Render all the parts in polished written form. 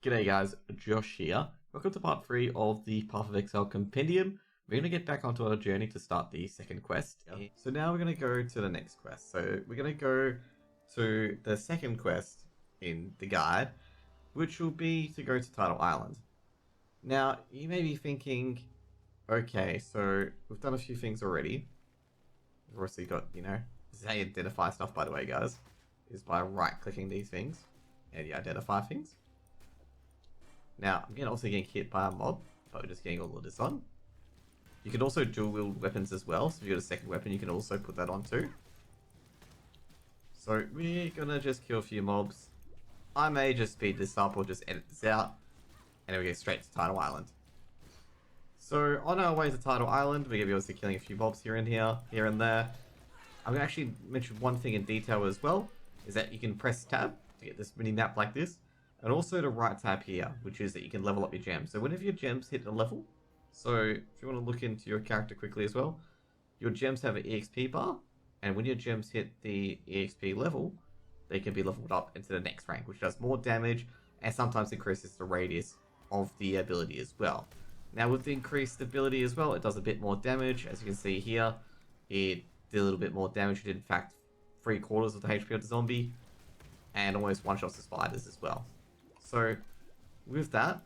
G'day guys, Josh here. Welcome to part 3 of the Path of Exile Compendium. We're going to get back onto our journey to start the second quest. So now we're going to go to the next quest. So we're going to go to the second quest in the guide, which will be to go to Tidal Island. Now, you may be thinking, okay, so we've done a few things already. We've obviously got, this is how you identify stuff, by the way, guys, is by right-clicking these things, and you identify things. Now, I'm also getting hit by a mob, but we're just getting all of this on. You can also dual wield weapons as well, so if you've got a second weapon, you can also put that on too. So we're gonna just kill a few mobs. I may just speed this up or just edit this out, and then we go straight to Tidal Island. So on our way to Tidal Island, we're gonna be obviously killing a few mobs here and there. I'm gonna actually mention one thing in detail as well, is that you can press tab to get this mini map like this. And also the right tab here, which is that you can level up your gems. So whenever your gems hit a level, so if you want to look into your character quickly as well, your gems have an EXP bar, and when your gems hit the EXP level, they can be leveled up into the next rank, which does more damage, and sometimes increases the radius of the ability as well. Now with the increased ability as well, it does a bit more damage. As you can see here, it did a little bit more damage. It did in fact 3/4 of the HP of the zombie, and almost one-shots the spiders as well. So, with that,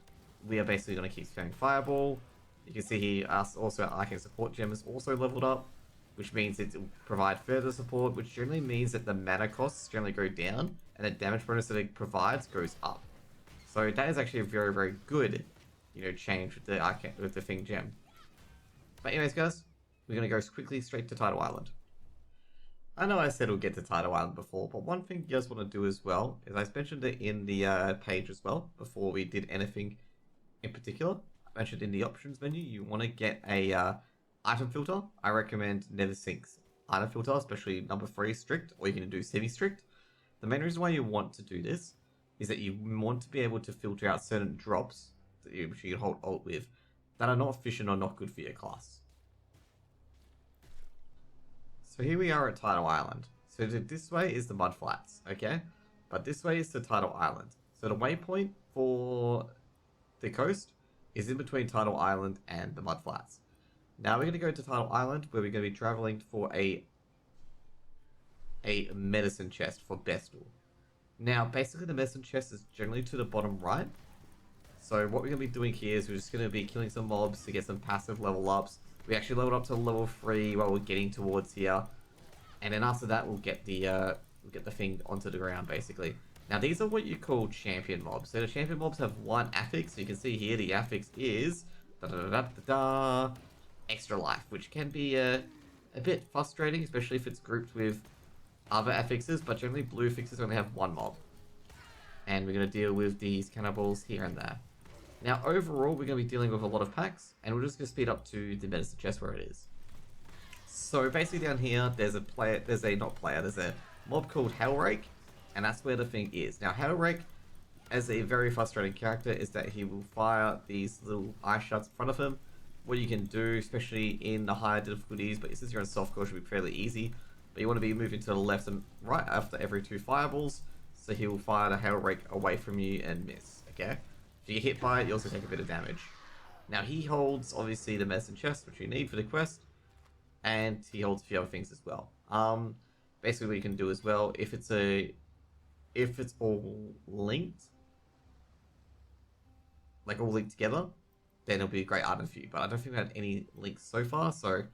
we are basically going to keep spamming Fireball. You can see here, also our Arcane Support Gem is also leveled up, which means it will provide further support, which generally means that the mana costs generally go down, and the damage bonus that it provides goes up. So that is actually a very, very good, change with the Thing Gem. But anyways, guys, we're going to go quickly straight to Tidal Island. I know I said we'll get to Tidal Island before, but one thing you guys want to do as well is I mentioned it in the page as well before we did anything in particular. I mentioned in the options menu you want to get a item filter. I recommend Never Sinks item filter, especially number 3 strict, or you can do semi-strict. The main reason why you want to do this is that you want to be able to filter out certain drops which you can hold Alt with that are not efficient or not good for your class. So here we are at Tidal Island. So this way is the mud flats, okay? But this way is the Tidal Island. So the waypoint for the coast is in between Tidal Island and the mud flats. Now we're going to go to Tidal Island, where we're going to be traveling for a medicine chest for Bestel. Now basically the medicine chest is generally to the bottom right. So what we're going to be doing here is we're just going to be killing some mobs to get some passive level ups. We actually leveled up to level 3 while we're getting towards here, and then after that we'll get the thing onto the ground basically. Now these are what you call champion mobs. So the champion mobs have one affix. So you can see here the affix is extra life, which can be a bit frustrating, especially if it's grouped with other affixes. But generally blue affixes only have one mob, and we're going to deal with these cannibals here and there. Now, overall, we're going to be dealing with a lot of packs, and we're just going to speed up to the medicine chest where it is. So basically down here, there's a mob called Hellrake, and that's where the thing is. Now, Hellrake, as a very frustrating character, is that he will fire these little ice shards in front of him. What you can do, especially in the higher difficulties, but since you're in softcore, it should be fairly easy, but you want to be moving to the left and right after every 2 fireballs, so he will fire the Hellrake away from you and miss, okay? If you get hit by it, you also take a bit of damage. Now he holds, obviously, the medicine chest, which you need for the quest, and he holds a few other things as well. Basically what you can do as well, if it's all linked, like all linked together, then it'll be a great item for you. But I don't think we had any links so far, so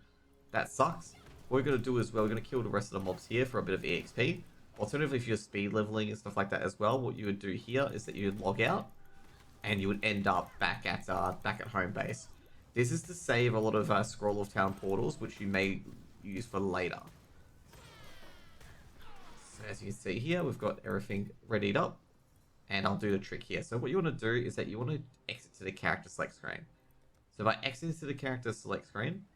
that sucks. What we're going to do as well, we're going to kill the rest of the mobs here for a bit of EXP. Alternatively, if you're speed leveling and stuff like that as well, what you would do here is that you would log out, and you would end up back at home base. This is to save a lot of Scroll of Town portals, which you may use for later. So as you can see here, we've got everything readied up, and I'll do the trick here. So what you want to do is that you want to exit to the character select screen. So by exiting to the character select screen,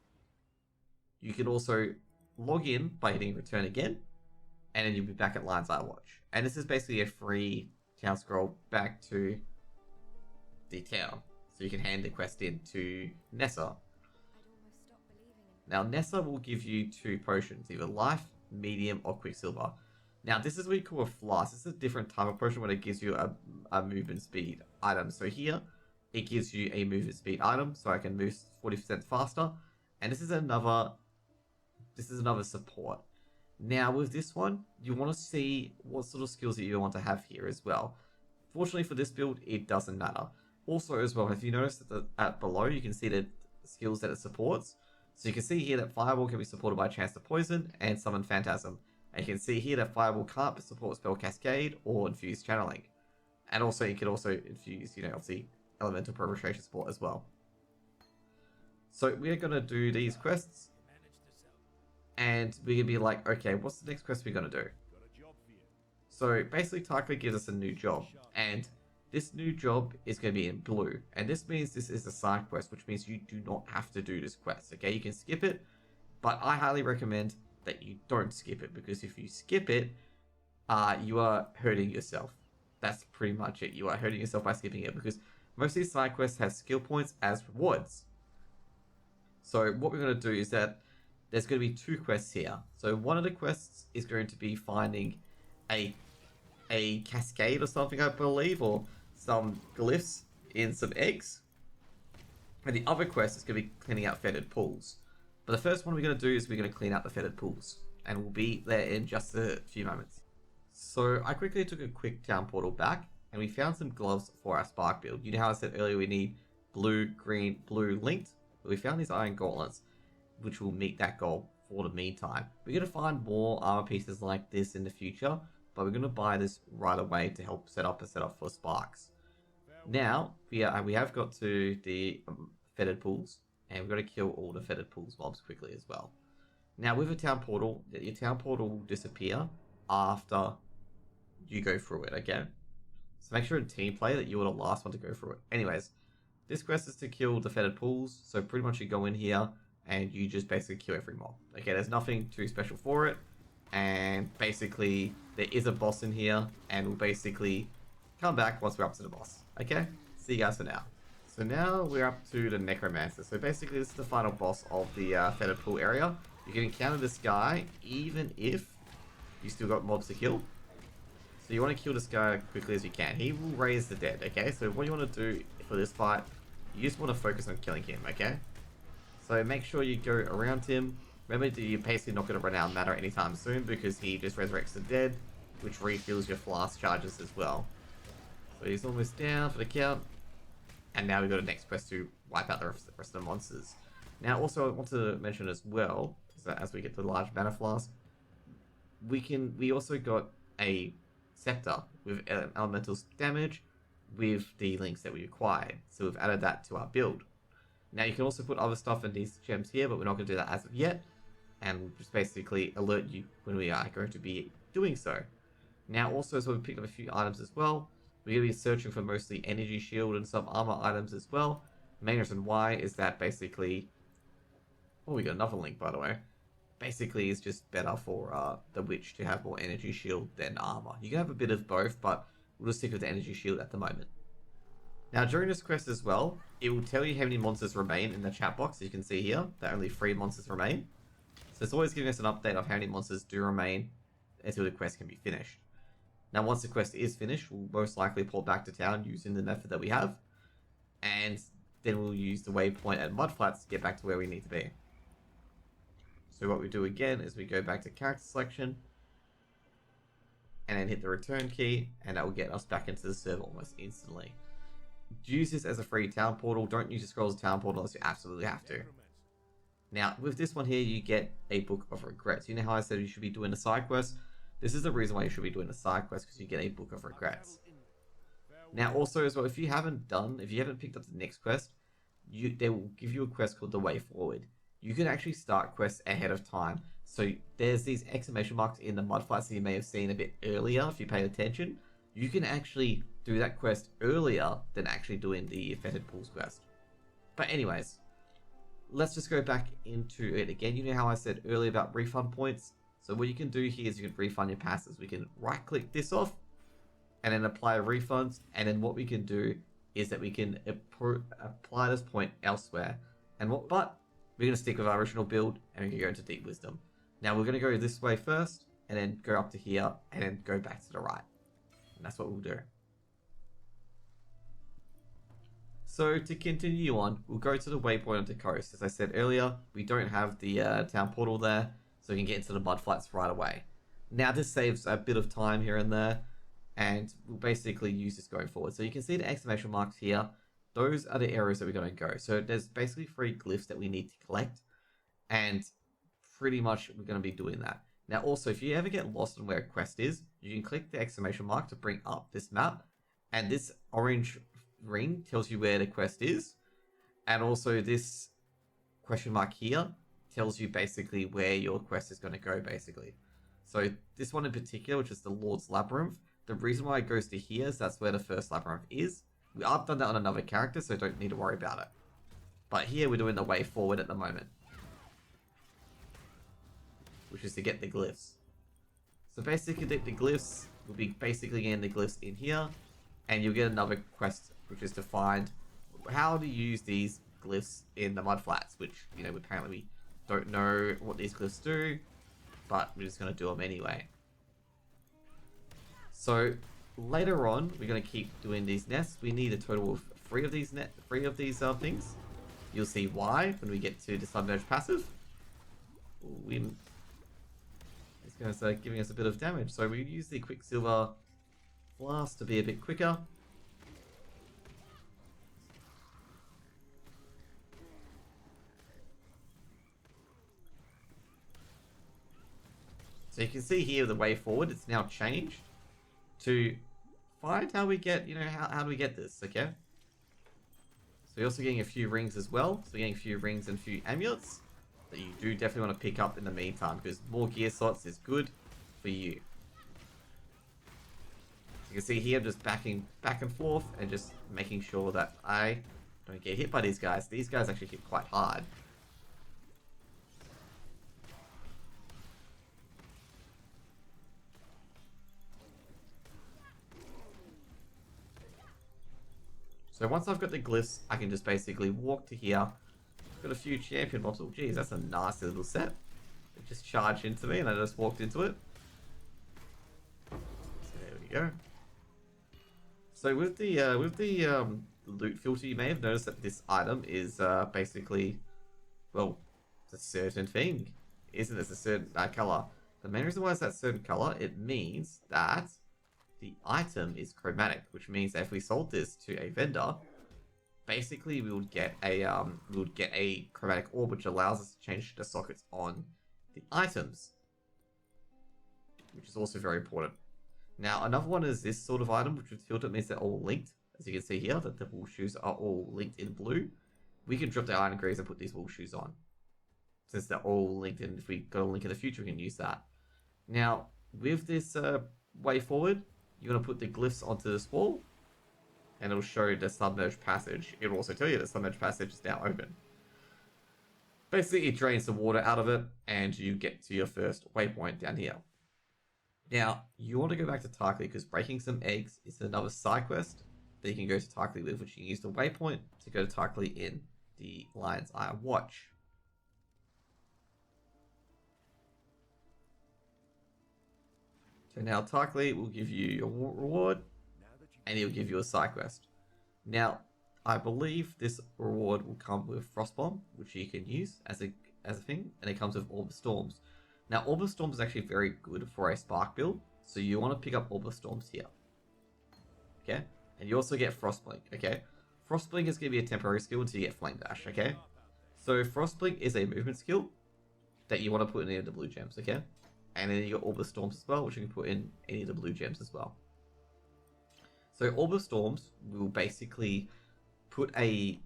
you can also log in by hitting return again, and then you'll be back at Lion's Eye Watch. And this is basically a free town scroll back to the town, so you can hand the quest in to Nessa. Now Nessa will give you 2 potions, either life, medium, or quicksilver. Now this is what you call a flask. This is a different type of potion where it gives you a movement speed items. So here, it gives you a movement speed item, so I can move 40% faster. And this is another support. Now with this one, you want to see what sort of skills that you want to have here as well. Fortunately for this build, it doesn't matter. Also as well, if you notice at below, you can see the skills that it supports. So you can see here that Fireball can be supported by Chance to Poison and Summon Phantasm. And you can see here that Fireball can't support Spell Cascade or Infuse Channeling. And also you can also infuse, obviously Elemental Perpetration support as well. So we're going to do these quests. And we're going to be like, okay, what's the next quest we're going to do? So basically Tycho gives us a new job. And this new job is going to be in blue. And this means this is a side quest, which means you do not have to do this quest. Okay, you can skip it. But I highly recommend that you don't skip it. Because if you skip it, you are hurting yourself. That's pretty much it. You are hurting yourself by skipping it. Because most of these side quests have skill points as rewards. So what we're going to do is that there's going to be two quests here. So one of the quests is going to be finding a cascade or something, I believe, or some glyphs in some eggs. And the other quest is going to be cleaning out fetid pools. But the first one we're going to do is we're going to clean out the fetid pools. And we'll be there in just a few moments. So I quickly took a quick town portal back. And we found some gloves for our spark build. You know how I said earlier we need blue, green, blue linked? But we found these iron gauntlets, which will meet that goal for the meantime. We're going to find more armor pieces like this in the future, but we're going to buy this right away to help set up for sparks. Now, we have got to the fetid pools, and we've got to kill all the fetid pools mobs quickly as well. Now, with a town portal, your town portal will disappear after you go through it, okay? So make sure in team play that you are the last one to go through it. Anyways, this quest is to kill the fetid pools, so pretty much you go in here, and you just basically kill every mob. Okay, there's nothing too special for it. And basically, there is a boss in here. And we'll basically come back once we're up to the boss. Okay? See you guys for now. So now we're up to the Necromancer. So basically, this is the final boss of the fetid pool area. You can encounter this guy even if you still got mobs to kill. So you want to kill this guy quickly as you can. He will raise the dead, okay? So what you want to do for this fight, you just want to focus on killing him, okay? So make sure you go around him. Remember that you're basically not going to run out of matter anytime soon because he just resurrects the dead, which refills your flask charges as well. So he's almost down for the count. And now we've got a next quest to wipe out the rest of the monsters. Now also I want to mention as well, is that as we get to the large mana flask, we also got a scepter with elemental damage with the links that we acquired. So we've added that to our build. Now you can also put other stuff in these gems here, but we're not going to do that as of yet. And we'll just basically alert you when we are going to be doing so. Now also, so we've picked up a few items as well. We're going to be searching for mostly energy shield and some armor items as well. Main reason why is that basically... Oh, we got another link by the way. Basically it's just better for the witch to have more energy shield than armor. You can have a bit of both, but we'll just stick with the energy shield at the moment. Now, during this quest as well, it will tell you how many monsters remain in the chat box. You can see here that only 3 monsters remain. So it's always giving us an update of how many monsters do remain until the quest can be finished. Now, once the quest is finished, we'll most likely port back to town using the method that we have. And then we'll use the waypoint at Mudflats to get back to where we need to be. So what we do again is we go back to character selection. And then hit the return key. And that will get us back into the server almost instantly. Use this as a free town portal. Don't use the scrolls town portal unless you absolutely have to. Now, with this one here, you get a Book of Regrets. You know how I said you should be doing a side quest? This is the reason why you should be doing a side quest, because you get a Book of Regrets. Now, also as well, if you haven't picked up the next quest, they will give you a quest called The Way Forward. You can actually start quests ahead of time. So there's these exclamation marks in the mudflats that you may have seen a bit earlier if you paid attention. You can actually do that quest earlier than actually doing the Fetid Pools quest. But anyways, let's just go back into it again. You know how I said earlier about refund points? So what you can do here is you can refund your passes. We can right click this off and then apply refunds. And then what we can do is that we can apply this point elsewhere. But we're going to stick with our original build and we can go into Deep Wisdom. Now we're going to go this way first and then go up to here and then go back to the right. And that's what we'll do. So to continue on, we'll go to the waypoint of the coast. As I said earlier, we don't have the town portal there, so we can get into the mudflats right away. Now this saves a bit of time here and there, and we'll basically use this going forward. So you can see the exclamation marks here. Those are the areas that we're going to go. So there's basically 3 glyphs that we need to collect, and pretty much we're going to be doing that. Now also, if you ever get lost on where a quest is, you can click the exclamation mark to bring up this map, and this orange ring tells you where the quest is, and also this question mark here tells you basically where your quest is going to go basically. So this one in particular, which is the Lord's Labyrinth, the reason why it goes to here is that's where the first labyrinth is. I've done that on another character, so don't need to worry about it. But here we're doing the way forward at the moment, which is to get the glyphs. So basically the glyphs will be basically getting the glyphs in here, and you'll get another quest, which is to find how to use these glyphs in the mudflats, which, you know, apparently we don't know what these glyphs do, but we're just going to do them anyway. So later on, we're going to keep doing these nests. We need a total of 3 of these things. You'll see why when we get to the submerged passive. It's going to start giving us a bit of damage, so we use the Quicksilver Flask to be a bit quicker. So you can see here the way forward, it's now changed to find how we get, you know, how do we get this, okay? So you're also getting a few rings as well. So you're getting a few rings and a few amulets that you do definitely want to pick up in the meantime, because more gear slots is good for you. You can see here I'm just backing back and forth and just making sure that I don't get hit by these guys. These guys actually hit quite hard. So once I've got the glyphs, I can just basically walk to here. Got a few champion mobs. Oh, geez, that's a nasty little set. It just charged into me and I just walked into it. So there we go. So with the loot filter, you may have noticed that this item is basically, well, it's a certain thing, isn't it? It's a certain color. The main reason why it's that certain color, it means that the item is chromatic, which means that if we sold this to a vendor, basically we would get a chromatic orb, which allows us to change the sockets on the items, which is also very important. Now another one is this sort of item, which would filter, means they're all linked. As you can see here, that the wool shoes are all linked in blue. We can drop the iron greaves and put these wool shoes on, since they're all linked in. If we got a link in the future, we can use that. Now with this way forward, you're going to put the glyphs onto this wall, and it'll show the submerged passage. It'll also tell you the submerged passage is now open. Basically, it drains the water out of it, and you get to your first waypoint down here. Now, you want to go back to Tarkleigh, because breaking some eggs is another side quest that you can go to Tarkleigh with, which you can use the waypoint to go to Tarkleigh in the Lion's Eye Watch. So now Tarkleigh will give you your reward, and he'll give you a side quest. Now, I believe this reward will come with Frostbomb, which you can use as a thing, and it comes with Orb of Storms. Now, Orb of Storms is actually very good for a Spark build, so you want to pick up Orb of Storms here. Okay? And you also get Frostblink, okay? Frostblink is going to be a temporary skill until you get Flame Dash, okay? So Frostblink is a movement skill that you want to put in any of the blue gems, okay? And then you got Orb of Storms as well, which you can put in any of the blue gems as well. So Orb of Storms will basically put a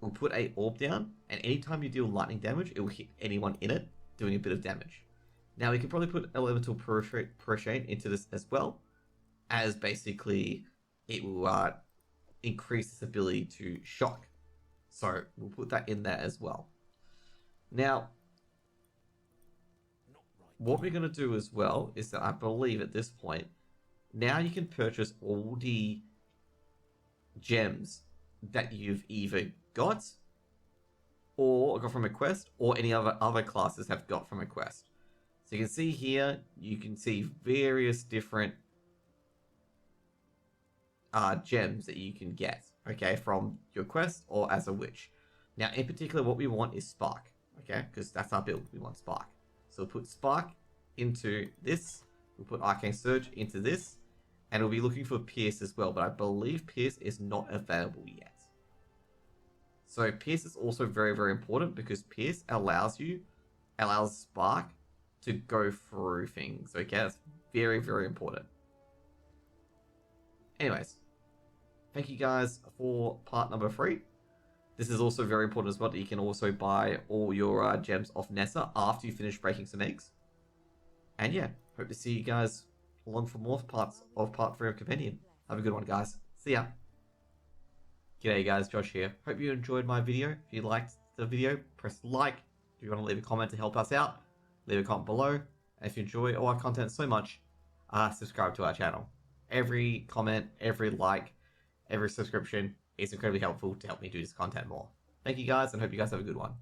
orb down, and anytime you deal lightning damage, it will hit anyone in it, doing a bit of damage. Now we can probably put Elemental Parachute into this as well, as basically it will increase its ability to shock. So we'll put that in there as well. Now, what we're going to do as well is that I believe at this point, now you can purchase all the gems that you've either got or got from a quest, or any other classes have got from a quest. So you can see here, you can see various different gems that you can get, okay, from your quest or as a witch. Now, in particular, what we want is Spark, okay, because that's our build. We want Spark. So we'll put Spark into this. We'll put Arcane Surge into this. And we'll be looking for Pierce as well, but I believe Pierce is not available yet. So Pierce is also very, very important because Pierce allows Spark to go through things, okay? That's very, very important. Anyways, thank you guys for part number 3. This is also very important as well that you can also buy all your gems off Nessa after you finish breaking some eggs. And yeah, hope to see you guys along for more parts of part 3 of Compendium. Have a good one, guys. See ya. G'day guys, Josh here. Hope you enjoyed my video. If you liked the video, press like. If you want to leave a comment to help us out, leave a comment below. And if you enjoy all our content so much, subscribe to our channel. Every comment, every like, every subscription is incredibly helpful to help me do this content more. Thank you guys, and hope you guys have a good one.